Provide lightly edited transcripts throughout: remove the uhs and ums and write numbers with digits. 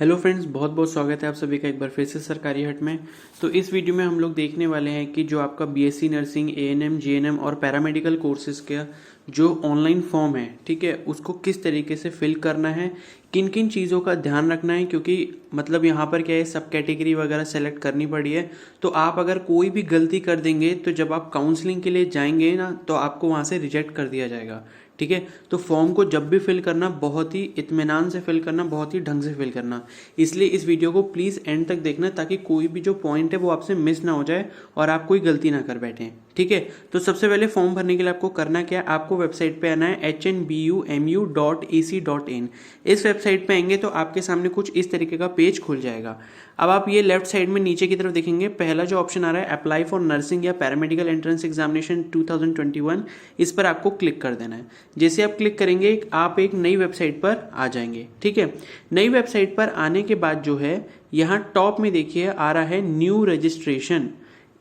Hello friends, बहुत बहुत स्वागत है आप सभी का एक बार फिर से सरकारी हट में। तो इस वीडियो में हम लोग देखने वाले हैं कि जो आपका बीएससी नर्सिंग, एएनएम, जीएनएम और पैरामेडिकल कोर्सेज का जो ऑनलाइन फॉर्म है, ठीक है, उसको किस तरीके से फिल करना है, किन किन चीज़ों का ध्यान रखना है। क्योंकि मतलब यहाँ पर क्या है, सब कैटेगरी वगैरह सेलेक्ट करनी पड़ी है। तो आप अगर कोई भी गलती कर देंगे तो जब आप काउंसलिंग के लिए जाएंगे ना, तो आपको वहाँ से रिजेक्ट कर दिया जाएगा। ठीक है, तो फॉर्म को जब भी फिल करना बहुत ही इत्मीनान से फिल करना, बहुत ही ढंग से फिल करना। इसलिए इस वीडियो को प्लीज़ एंड तक देखना, ताकि कोई भी जो पॉइंट है वो आपसे मिस ना हो जाए और आप कोई गलती ना कर बैठें। ठीक है, तो सबसे पहले फॉर्म भरने के लिए आपको करना क्या है, आपको वेबसाइट पे आना है hnbumu.ac.in। इस वेबसाइट पे आएंगे तो आपके सामने कुछ इस तरीके का पेज खुल जाएगा। अब आप ये लेफ्ट साइड में नीचे की तरफ देखेंगे, पहला जो ऑप्शन आ रहा है अप्लाई फॉर नर्सिंग या पैरामेडिकल एंट्रेंस एग्जामिनेशन 2021, इस पर आपको क्लिक कर देना है। जैसे आप क्लिक करेंगे आप एक नई वेबसाइट पर आ जाएंगे। ठीक है, नई वेबसाइट पर आने के बाद जो है यहाँ टॉप में देखिए आ रहा है न्यू रजिस्ट्रेशन।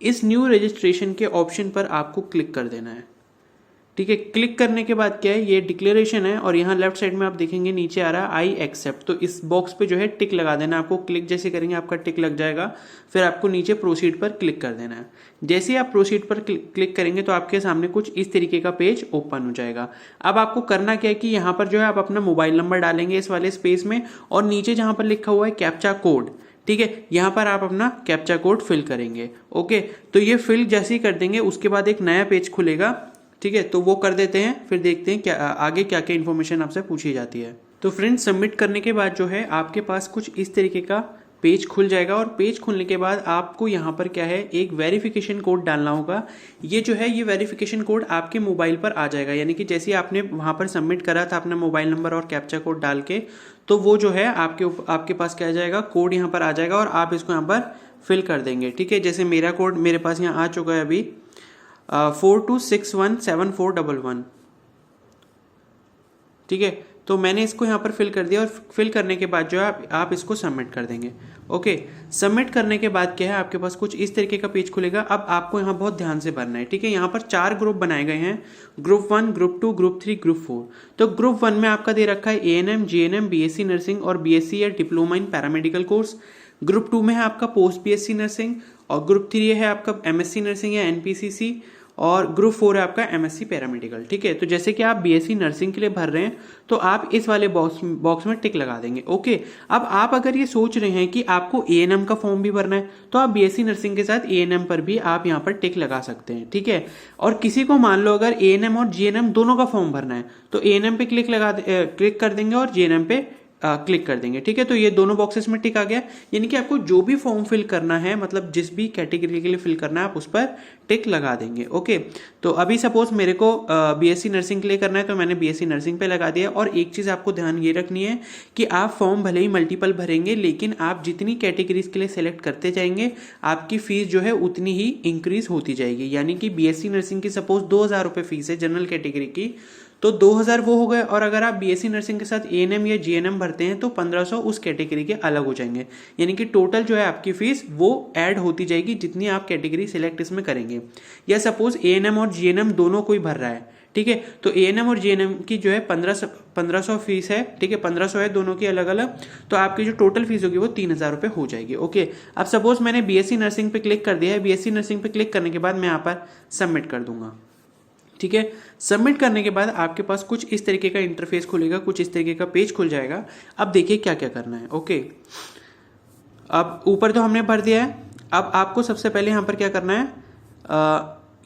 इस न्यू रजिस्ट्रेशन के ऑप्शन पर आपको क्लिक कर देना है। ठीक है, क्लिक करने के बाद क्या है, ये डिक्लेरेशन है और यहाँ लेफ्ट साइड में आप देखेंगे नीचे आ रहा है आई एक्सेप्ट। तो इस बॉक्स पे जो है टिक लगा देना है आपको। क्लिक जैसे करेंगे आपका टिक लग जाएगा, फिर आपको नीचे प्रोसीड पर क्लिक कर देना है। जैसे ही आप प्रोसीड पर क्लिक करेंगे तो आपके सामने कुछ इस तरीके का पेज ओपन हो जाएगा। अब आपको करना क्या है कि यहाँ पर जो है आप अपना मोबाइल नंबर डालेंगे इस वाले स्पेस में, और नीचे जहाँ पर लिखा हुआ है कैप्चा कोड, ठीक है, यहाँ पर आप अपना कैप्चा कोड फिल करेंगे। ओके, तो ये फिल जैसे ही कर देंगे उसके बाद एक नया पेज खुलेगा। ठीक है, तो वो कर देते हैं, फिर देखते हैं क्या आगे क्या क्या इन्फॉर्मेशन आपसे पूछी जाती है। तो फ्रेंड्स, सबमिट करने के बाद जो है आपके पास कुछ इस तरीके का पेज खुल जाएगा, और पेज खुलने के बाद आपको यहाँ पर क्या है, एक वेरिफिकेशन कोड डालना होगा। ये जो है, ये वेरिफिकेशन कोड आपके मोबाइल पर आ जाएगा, यानी कि जैसे आपने वहाँ पर सबमिट करा था अपना मोबाइल नंबर और कैप्चा कोड डाल के, तो वो जो है आपके पास क्या आ जाएगा, कोड यहाँ पर आ जाएगा और आप इसको यहाँ पर फिल कर देंगे। ठीक है, जैसे मेरा कोड मेरे पास यहाँ आ चुका है अभी 42617411। ठीक है, तो मैंने इसको यहाँ पर फिल कर दिया, और फिल करने के बाद जो है आप इसको सबमिट कर देंगे। ओके, सबमिट करने के बाद क्या है, आपके पास कुछ इस तरीके का पेज खुलेगा। अब आपको यहाँ बहुत ध्यान से भरना है। ठीक है, यहाँ पर 4 ग्रुप बनाए गए हैं, ग्रुप 1, ग्रुप 2, ग्रुप 3, ग्रुप 4। तो ग्रुप 1 में आपका दे रखा है एएनएम, जीएनएम, बीएससी नर्सिंग और बीएससी या diploma in paramedical course. Group 2 में है आपका पोस्ट बीएससी नर्सिंग, और ग्रुप 3 है आपका एमएससी नर्सिंग या एनपीसीसी, और ग्रुप 4 है आपका एमएससी पैरामेडिकल। ठीक है, तो जैसे कि आप बीएससी नर्सिंग के लिए भर रहे हैं तो आप इस वाले बॉक्स में टिक लगा देंगे। ओके, अब आप अगर ये सोच रहे हैं कि आपको एएनएम का फॉर्म भी भरना है, तो आप बीएससी नर्सिंग के साथ एएनएम पर भी आप यहाँ पर टिक लगा सकते हैं। ठीक है, और किसी को मान लो अगर एएनएम और जीएनएम दोनों का फॉर्म भरना है, तो एएनएम पे क्लिक कर देंगे और जीएनएम पे क्लिक कर देंगे। ठीक है, तो ये दोनों बॉक्सेस में टिक आ गया, यानी कि आपको जो भी फॉर्म फिल करना है, मतलब जिस भी कैटेगरी के लिए फिल करना है, आप उस पर टिक लगा देंगे। ओके, तो अभी सपोज मेरे को बीएससी नर्सिंग के लिए करना है, तो मैंने बीएससी नर्सिंग पे लगा दिया। और एक चीज़ आपको ध्यान ये रखनी है कि आप फॉर्म भले ही मल्टीपल भरेंगे, लेकिन आप जितनी कैटेगरीज के लिए सेलेक्ट करते जाएंगे आपकी फीस जो है उतनी ही इंक्रीज होती जाएगी। यानी कि बीएससी नर्सिंग की सपोज 2000 रुपये फीस है जनरल कैटेगरी की, तो 2000 वो हो गए, और अगर आप बीएससी नर्सिंग के साथ एएनएम या जीएनएम भरते हैं तो 1500 उस कैटेगरी के अलग हो जाएंगे। यानी कि टोटल जो है आपकी फीस वो ऐड होती जाएगी जितनी आप कैटेगरी सिलेक्ट इसमें करेंगे। या सपोज एएनएम और जीएनएम दोनों कोई भर रहा है, ठीक है, तो एएनएम और जीएनएम की जो है 1500 फीस है। ठीक है, 1500 है दोनों की अलग अलग, तो आपकी जो टोटल फीस होगी वो 3000 रुपये हो जाएगी। ओके, अब सपोज मैंने बीएससी नर्सिंग पे क्लिक कर दिया है। बीएससी नर्सिंग पे क्लिक करने के बाद मैं यहाँ पर सबमिट कर दूंगा। ठीक है, सबमिट करने के बाद आपके पास कुछ इस तरीके का इंटरफेस खुलेगा, कुछ इस तरीके का पेज खुल जाएगा। अब देखिए क्या क्या करना है। ओके, अब ऊपर तो हमने भर दिया है। अब आपको सबसे पहले यहाँ पर क्या करना है,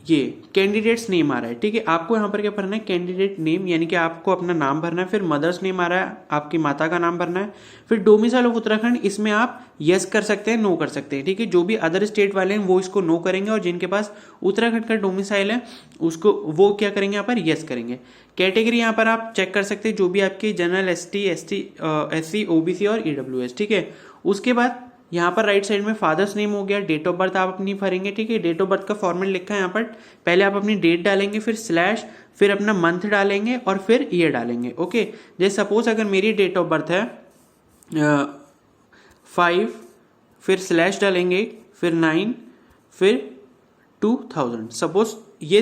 ये कैंडिडेट्स नेम आ रहा है। ठीक है, आपको यहाँ पर क्या भरना है, कैंडिडेट नेम, यानी कि आपको अपना नाम भरना है। फिर मदर्स नेम आ रहा है, आपकी माता का नाम भरना है। फिर डोमिसाइल ऑफ उत्तराखंड, इसमें आप यस कर सकते हैं, नो कर सकते हैं। ठीक है, जो भी अदर स्टेट वाले हैं वो इसको नो करेंगे, और जिनके पास उत्तराखंड का डोमिसाइल है उसको वो क्या करेंगे, यहाँ पर यस करेंगे। कैटेगरी यहाँ पर आप चेक कर सकते हैं, जो भी आपकी जनरल, एसटी, एससी, ओबीसी और ईडब्ल्यूएस। ठीक है, उसके बाद यहाँ पर राइट साइड में फादर्स नेम हो गया, डेट ऑफ बर्थ आप अपनी भरेंगे। ठीक है, डेट ऑफ बर्थ का फॉर्मेट लिखा है यहाँ पर, पहले आप अपनी डेट डालेंगे, फिर स्लैश, फिर अपना मंथ डालेंगे और फिर ईयर डालेंगे। ओके, जैसे सपोज अगर मेरी डेट ऑफ बर्थ है 5, फिर स्लैश डालेंगे, फिर 9, फिर 2000।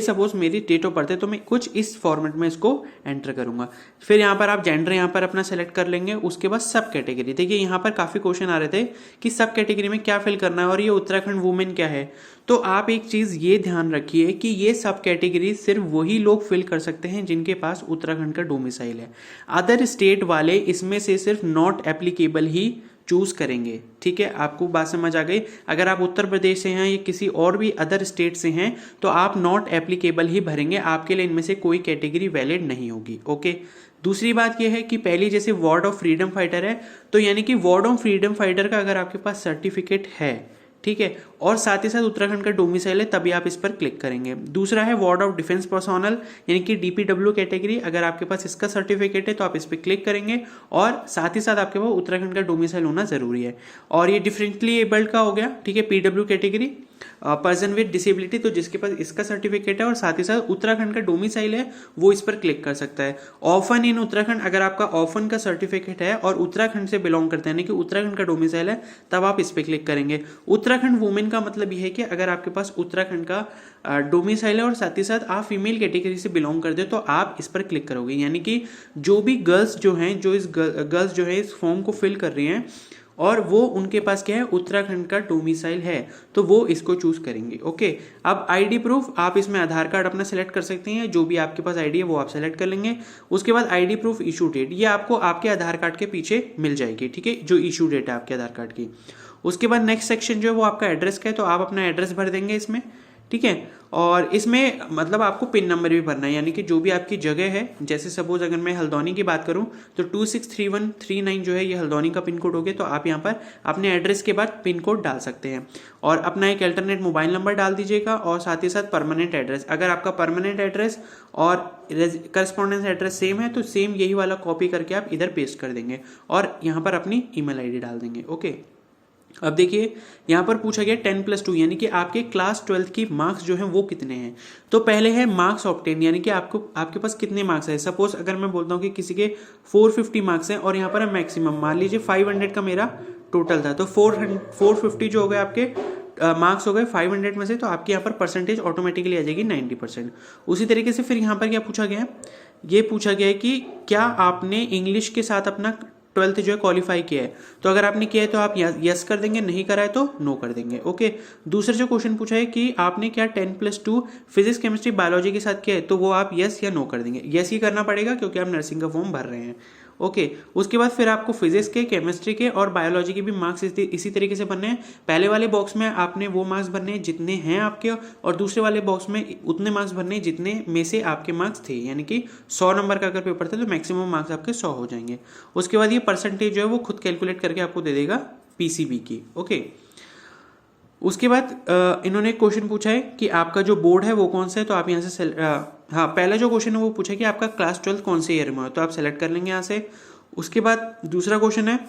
सपोज मेरी डेट ऑफ बर्थ है, तो मैं कुछ इस फॉर्मेट में इसको एंटर करूंगा। फिर यहाँ पर आप जेंडर यहाँ पर अपना सेलेक्ट कर लेंगे। उसके बाद सब कैटेगरी, देखिए यहाँ पर काफ़ी क्वेश्चन आ रहे थे कि सब कैटेगरी में क्या फिल करना है और ये उत्तराखंड वुमेन क्या है। तो आप एक चीज़ ये ध्यान रखिए कि ये सब कैटेगरी सिर्फ वही लोग फिल कर सकते हैं जिनके पास उत्तराखंड का डोमिसाइल है। अदर स्टेट वाले इसमें से सिर्फ नॉट एप्लीकेबल ही चूज करेंगे। ठीक है, आपको बात समझ आ गई। अगर आप उत्तर प्रदेश से हैं या किसी और भी अदर स्टेट से हैं तो आप नॉट एप्लीकेबल ही भरेंगे, आपके लिए इनमें से कोई कैटेगरी वैलिड नहीं होगी। ओके, दूसरी बात यह है कि पहली जैसे वार्ड ऑफ फ्रीडम फाइटर है, तो यानी कि वार्ड ऑफ फ्रीडम फाइटर का अगर आपके पास सर्टिफिकेट है, ठीक है, और साथ ही साथ उत्तराखंड का डोमिसाइल है, तभी आप इस पर क्लिक करेंगे। दूसरा है वार्ड ऑफ डिफेंस पर्सोनल, यानी कि डीपीडब्ल्यू कैटेगरी, अगर आपके पास इसका सर्टिफिकेट है तो आप इस पर क्लिक करेंगे और साथ ही साथ आपके पास उत्तराखंड का डोमिसाइल होना जरूरी है। और ये डिफरेंटली एबल्ड का हो गया, ठीक है, PW category, person with disability, तो जिसके पास इसका सर्टिफिकेट है और साथ ही साथ उत्तराखंड का डोमिसाइल है वो इस पर क्लिक कर सकता है। ऑफन इन उत्तराखंड, अगर आपका ऑफन का सर्टिफिकेट है और उत्तराखंड से बिलोंग करते हैं, यानी कि उत्तराखंड का डोमिसाइल है, तब आप इस पर क्लिक करेंगे। उत्तराखंड वुमेन का मतलब यह है कि अगर आपके पास उत्तराखंड का डोमिसाइल है और साथ ही साथ आप फीमेल कैटेगरी से बिलोंग करते हो तो आप इस पर क्लिक करोगे। यानी कि जो भी गर्ल्स जो हैं, गर्ल्स जो है इस फॉर्म को फिल कर रही हैं और वो उनके पास क्या है, उत्तराखंड का डोमिसाइल है, तो वो इसको चूज करेंगे। ओके, अब आईडी प्रूफ, आप इसमें आधार कार्ड अपना सेलेक्ट कर सकते हैं, जो भी आपके पास आईडी है वो आप सेलेक्ट कर लेंगे। उसके बाद आईडी प्रूफ इशू डेट, ये आपको आपके आधार कार्ड के पीछे मिल जाएगी, ठीक है, जो इशू डेट है आपके आधार कार्ड की। उसके बाद नेक्स्ट सेक्शन जो है वो आपका एड्रेस का है, तो आप अपना एड्रेस भर देंगे इसमें, ठीक है। और इसमें मतलब आपको पिन नंबर भी भरना है, यानी कि जो भी आपकी जगह है, जैसे सपोज अगर मैं हल्द्वानी की बात करूं तो 263139 जो है ये हल्द्वानी का पिन कोड हो गया, तो आप यहां पर अपने एड्रेस के बाद पिन कोड डाल सकते हैं और अपना एक अल्टरनेट मोबाइल नंबर डाल दीजिएगा और साथ ही साथ परमानेंट एड्रेस, अगर आपका परमानेंट एड्रेस और करस्पॉन्डेंस एड्रेस सेम है तो सेम यही वाला कॉपी करके आप इधर पेस्ट कर देंगे और यहाँ पर अपनी ईमेल आईडी डाल देंगे। ओके, अब देखिए यहाँ पर पूछा गया 10+2, यानी कि आपके क्लास 12th की मार्क्स जो हैं वो कितने हैं। तो पहले है मार्क्स ऑब्टेन, यानी कि आपके पास कितने मार्क्स है। सपोज अगर मैं बोलता हूँ कि किसी के 450 मार्क्स हैं और यहाँ पर है मैक्सिमम, मान लीजिए 500 का मेरा टोटल था, तो 450 जो हो गए आपके मार्क्स हो गए 500 में से, तो आपके यहाँ पर परसेंटेज ऑटोमेटिकली आ जाएगी 90%। उसी तरीके से फिर यहाँ पर क्या पूछा गया है, ये पूछा गया है कि क्या आपने इंग्लिश के साथ अपना 12th जो है क्वालिफाई किया है। तो अगर आपने किया है तो आप यस कर देंगे, नहीं करा है तो नो कर देंगे। ओके, दूसरा जो क्वेश्चन पूछा है कि आपने क्या 10+2 फिजिक्स केमिस्ट्री बायोलॉजी के साथ किया है, तो वो आप यस या नो कर देंगे। यस ही करना पड़ेगा क्योंकि आप नर्सिंग का फॉर्म भर रहे हैं। ओके, उसके बाद फिर आपको फिजिक्स के, केमिस्ट्री के और बायोलॉजी के भी मार्क्स इसी तरीके से भरने हैं। पहले वाले बॉक्स में आपने वो मार्क्स भरने हैं जितने हैं आपके, और दूसरे वाले बॉक्स में उतने मार्क्स भरने हैं जितने में से आपके मार्क्स थे, यानी कि 100 नंबर का अगर पेपर था तो मैक्सिमम मार्क्स आपके 100 हो जाएंगे। उसके बाद ये परसेंटेज जो है वो खुद कैलकुलेट करके आपको दे देगा पीसीबी की। ओके, उसके बाद इन्होंने क्वेश्चन पूछा है कि आपका जो बोर्ड है वो कौन सा है, तो आप यहाँ से हाँ, पहला जो क्वेश्चन है वो पूछा है कि आपका क्लास 12 कौन से ईयर में हो, तो आप सेलेक्ट कर लेंगे यहाँ से। उसके बाद दूसरा क्वेश्चन है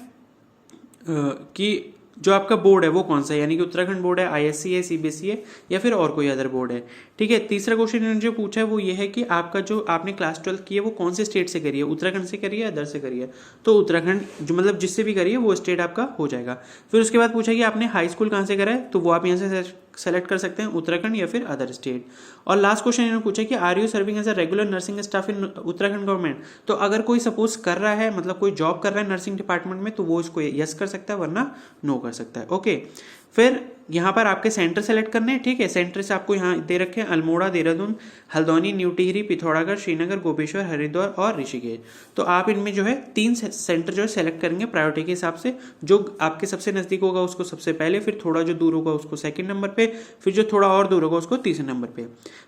कि जो आपका बोर्ड है वो कौन सा है, यानी कि उत्तराखंड बोर्ड है, आईएससी है, सीबीएसई है या फिर और कोई अदर बोर्ड है, ठीक है। तीसरा क्वेश्चन इन्होंने जो पूछा है वो ये है कि आपका जो आपने क्लास 12 की है वो कौन से स्टेट से करी है, उत्तराखंड से करी है, अदर से करी है, तो उत्तराखंड जो मतलब जिससे भी करी है वो स्टेट आपका हो जाएगा। फिर उसके बाद पूछा कि आपने हाई स्कूल कहाँ से करा है, तो वो आप यहाँ से सेलेक्ट कर सकते हैं, उत्तराखंड या फिर अदर स्टेट। और लास्ट क्वेश्चन इन्होंने पूछा कि are you serving as a regular nursing staff in Uttarakhand government, तो अगर कोई सपोज कर रहा है, मतलब कोई जॉब कर रहा है नर्सिंग डिपार्टमेंट में, तो वो इसको यस कर सकता है वरना नो कर सकता है। ओके, फिर यहाँ पर आपके सेंटर सेलेक्ट करने हैं, ठीक है। सेंटर से आपको यहाँ दे रखे हैं अल्मोड़ा, देहरादून, हल्द्वानी, न्यू टिहरी, पिथौरागढ़, श्रीनगर, गोपेश्वर, हरिद्वार और ऋषिकेश। तो आप इनमें जो है 3 सेंटर जो है सेलेक्ट करेंगे प्रायोरिटी के हिसाब से, जो आपके सबसे नजदीक होगा उसको सबसे पहले, फिर थोड़ा जो दूर होगा उसको सेकंड नंबर पे, फिर जो थोड़ा और दूर होगा उसको तीसरे नंबर पे।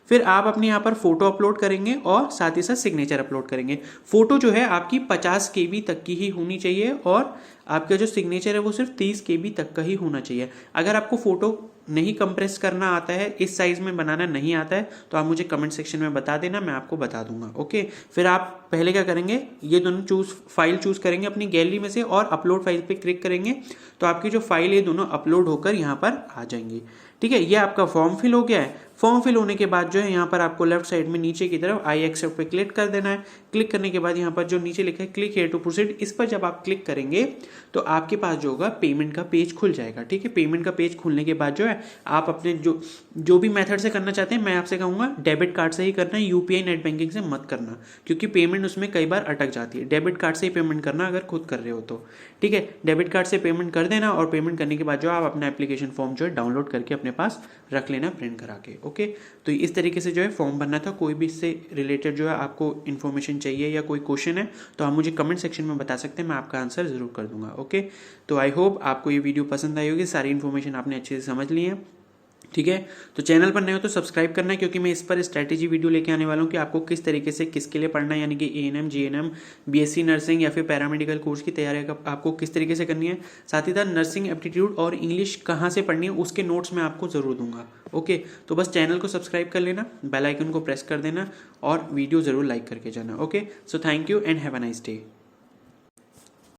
फिर आप अपने यहाँ पर फोटो अपलोड करेंगे और साथ ही साथ सिग्नेचर अपलोड करेंगे। फोटो जो है आपकी 50 KB तक की ही होनी चाहिए और आपका जो सिग्नेचर है वो सिर्फ 30 KB तक का ही होना चाहिए। अगर आपको फोटो नहीं कंप्रेस करना आता है, इस साइज में बनाना नहीं आता है, तो आप मुझे कमेंट सेक्शन में बता देना, मैं आपको बता दूंगा। ओके, फिर आप पहले क्या करेंगे, ये दोनों फाइल चूज करेंगे अपनी गैलरी में से और अपलोड फाइल पे क्लिक करेंगे, तो आपकी जो फाइल है दोनों अपलोड होकर यहाँ पर आ जाएंगी, ठीक है, ये आपका फॉर्म फिल हो गया है। फॉर्म फिल होने के बाद जो है यहाँ पर आपको लेफ्ट साइड में नीचे की तरफ आई एक्सेप्ट पे क्लिक कर देना है। क्लिक करने के बाद यहाँ पर जो नीचे लिखा है क्लिक हियर टू प्रोसीड, इस पर जब आप क्लिक करेंगे तो आपके पास जो होगा पेमेंट का पेज खुल जाएगा। ठीक है, पेमेंट का पेज खुलने के बाद जो है आप अपने जो भी मेथड से करना चाहते हैं, मैं आपसे कहूँगा डेबिट कार्ड से ही करना है, यूपीआई नेट बैंकिंग से मत करना, क्योंकि पेमेंट उसमें कई बार अटक जाती है। डेबिट कार्ड से ही पेमेंट करना अगर खुद कर रहे हो तो। ठीक है, डेबिट कार्ड से पेमेंट कर देना और पेमेंट करने के बाद जो आप अपना एप्लीकेशन फॉर्म जो है डाउनलोड करके अपने पास रख लेना प्रिंट करा के। ओके, तो इस तरीके से जो है फॉर्म भरना था। कोई भी इससे रिलेटेड जो है आपको इन्फॉर्मेशन चाहिए या कोई क्वेश्चन है तो आप मुझे कमेंट सेक्शन में बता सकते हैं, मैं आपका आंसर जरूर कर दूंगा। ओके, तो आई होप आपको ये वीडियो पसंद आई होगी, सारी इन्फॉर्मेशन आपने अच्छे से समझ ली है। ठीक है, तो चैनल पर नए हो तो सब्सक्राइब करना है, क्योंकि मैं इस पर स्ट्रैटेजी वीडियो लेके आने वाला हूँ कि आपको किस तरीके से किसके लिए पढ़ना है, यानी कि एएनएम, जीएनएम, बीएससी नर्सिंग या फिर पैरामेडिकल कोर्स की तैयारी आपको किस तरीके से करनी है। साथ ही साथ नर्सिंग एप्टीट्यूड और इंग्लिश कहाँ से पढ़नी है उसके नोट्स मैं आपको ज़रूर दूंगा। ओके, तो बस चैनल को सब्सक्राइब कर लेना, बेल आइकन को प्रेस कर देना और वीडियो ज़रूर लाइक करके जाना। Okay, so thank you and have a nice day.